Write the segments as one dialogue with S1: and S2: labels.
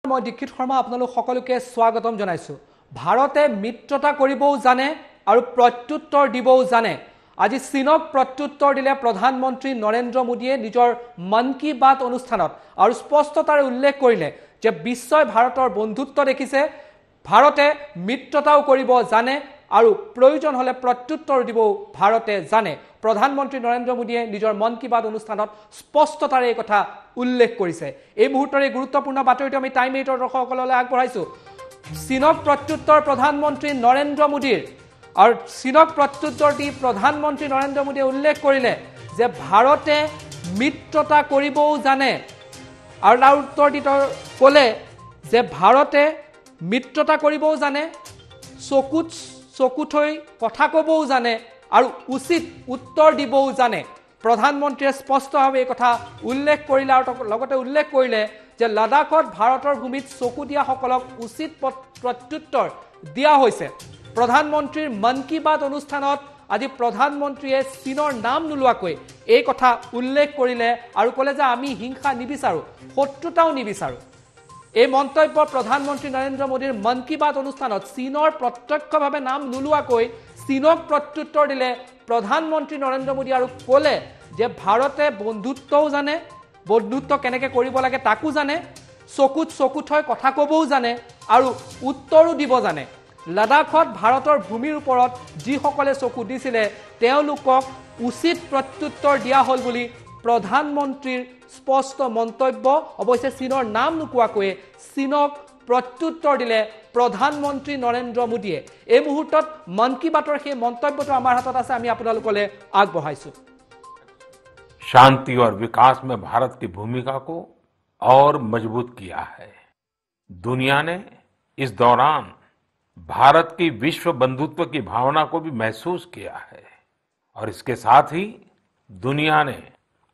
S1: मैं दीक्षित शर्मा आपनालोक सकलोके स्वागतम जनाइছো। भारते मित्रता करिबও जाने और प्रत्युत्तर दिबও जाने। आज चीनक प्रत्युत्तर दिले प्रधानमंत्री नरेंद्र मोदीये निजर मन की बात अनुष्ठानत और स्पष्टतारे उल्लेख करिले जे विश्वई भारतर बंधुत्व देखिसे, भारते मित्रताओ करिब जाने और प्रयोजन हले प्रत्युत्तर दिबও भारते जाने। प्रधानमंत्री नरेंद्र मोदीये निजर मन की बात अनुष्ठानत स्पष्टतारे कथा उल्लेख करिছে। এই মুহূৰ্তৰে গুৰুত্বপূৰ্ণ বাতৰিটো আমি টাইম 8 দৰ্শকসকললৈ আগবঢ়াইছো। চীনক প্ৰত্যুত্তৰ প্ৰধানমন্ত্ৰী নৰেন্দ্ৰ মোদীৰ और চীনক প্ৰত্যুত্তৰ দি প্ৰধানমন্ত্ৰী নৰেন্দ্ৰ মোদীয়ে উল্লেখ কৰিলে যে ভাৰতে মিত্ৰতা কৰিবও জানে আৰু তাৰ উত্তৰ দি ক'লে যে ভাৰতে মিত্ৰতা কৰিবও জানে, চকু থৈ কথা ক'বও জানে और उचित उत्तर दिबও জানে। प्रधानमंत्री स्पष्टভাৱে এই কথা উল্লেখ কৰিলে আৰু লগতে উল্লেখ কৰিলে যে লাডাখত ভাৰতৰ ভূমিত চকু দিয়া সকলক উচিত প্ৰত্যুত্তৰ দিয়া হৈছে। प्रधानमंत्री मन की बात অনুষ্ঠানত আজি प्रधानमंत्रीয়ে চীনৰ নাম নোলোৱাকৈ এই কথা উল্লেখ কৰিলে আৰু ক'লে যে আমি হিংসা নিবিচাৰো, শত্ৰুতাও নিবিচাৰো। এই মন্তব্য प्रधानमंत्री नरेंद्र मोदीৰ मन की बात অনুষ্ঠানত চীনৰ প্ৰত্যক্ষভাৱে নাম নোলোৱাকৈ চীনক প্ৰত্যুত্তৰ দিলে प्रधानमंत्री नरेंद्र मोदी और ক'লে যে ভাৰতে বন্ধুত্বও জানে, বন্ধুত্ব কেনেকৈ কৰিব লাগে তাকো জানে, চকু থৈ কথা ক'বও জানে আৰু উত্তৰো দিব জানে। লাডাখত ভাৰতৰ ভূমিৰ ওপৰত যিসকলে চকু দিছিলে তেওঁলোকক উচিত প্ৰত্যুত্তৰ দিয়া হ'ল বুলি প্ৰধানমন্ত্ৰীৰ স্পষ্ট মন্তব্য। অৱশ্যে চীনৰ নাম নোকোৱাকৈ চীনক প্ৰত্যুত্তৰ দিলে प्रधानमंत्री नरेंद्र मोदीये। এই মুহূৰ্তত मन की बातर সেই মন্তব্যটো আমাৰ হাতত আছে, আমি আপোনালোকলৈ আগবঢ়াইছো।
S2: शांति और विकास में भारत की भूमिका को और मजबूत किया है। दुनिया ने इस दौरान भारत की विश्व बंधुत्व की भावना को भी महसूस किया है और इसके साथ ही दुनिया ने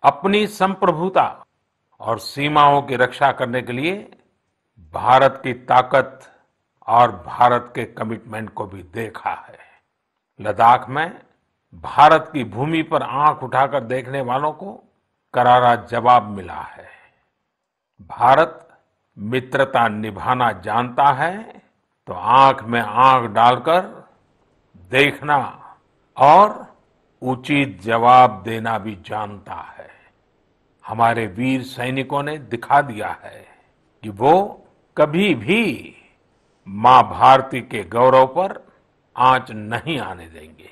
S2: अपनी संप्रभुता और सीमाओं की रक्षा करने के लिए भारत की ताकत और भारत के कमिटमेंट को भी देखा है। लद्दाख में भारत की भूमि पर आंख उठाकर देखने वालों को करारा जवाब मिला है। भारत मित्रता निभाना जानता है तो आंख में आंख डालकर देखना और उचित जवाब देना भी जानता है। हमारे वीर सैनिकों ने दिखा दिया है कि वो कभी भी मां भारती के गौरव पर आंच नहीं आने देंगे।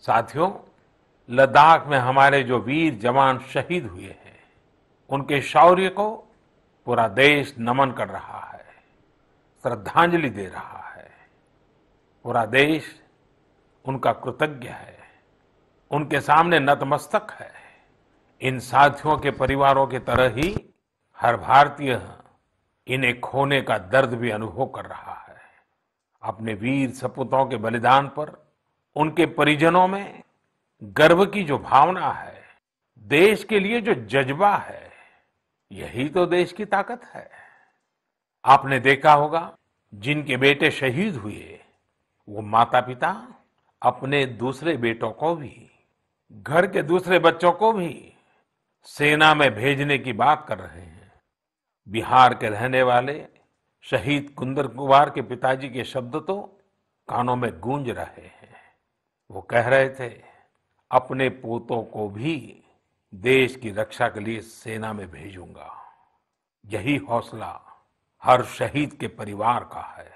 S2: साथियों, लद्दाख में हमारे जो वीर जवान शहीद हुए हैं उनके शौर्य को पूरा देश नमन कर रहा है, श्रद्धांजलि दे रहा है। पूरा देश उनका कृतज्ञ है, उनके सामने नतमस्तक है। इन साथियों के परिवारों की तरह ही हर भारतीय इन्हें खोने का दर्द भी अनुभव कर रहा है। अपने वीर सपूतों के बलिदान पर उनके परिजनों में गर्व की जो भावना है, देश के लिए जो जज्बा है, यही तो देश की ताकत है। आपने देखा होगा जिनके बेटे शहीद हुए वो माता पिता अपने दूसरे बेटों को भी, घर के दूसरे बच्चों को भी सेना में भेजने की बात कर रहे हैं। बिहार के रहने वाले शहीद कुंदन कुमार के पिताजी के शब्द तो कानों में गूंज रहे हैं। वो कह रहे थे, अपने पोतों को भी देश की रक्षा के लिए सेना में भेजूंगा। यही हौसला हर शहीद के परिवार का है।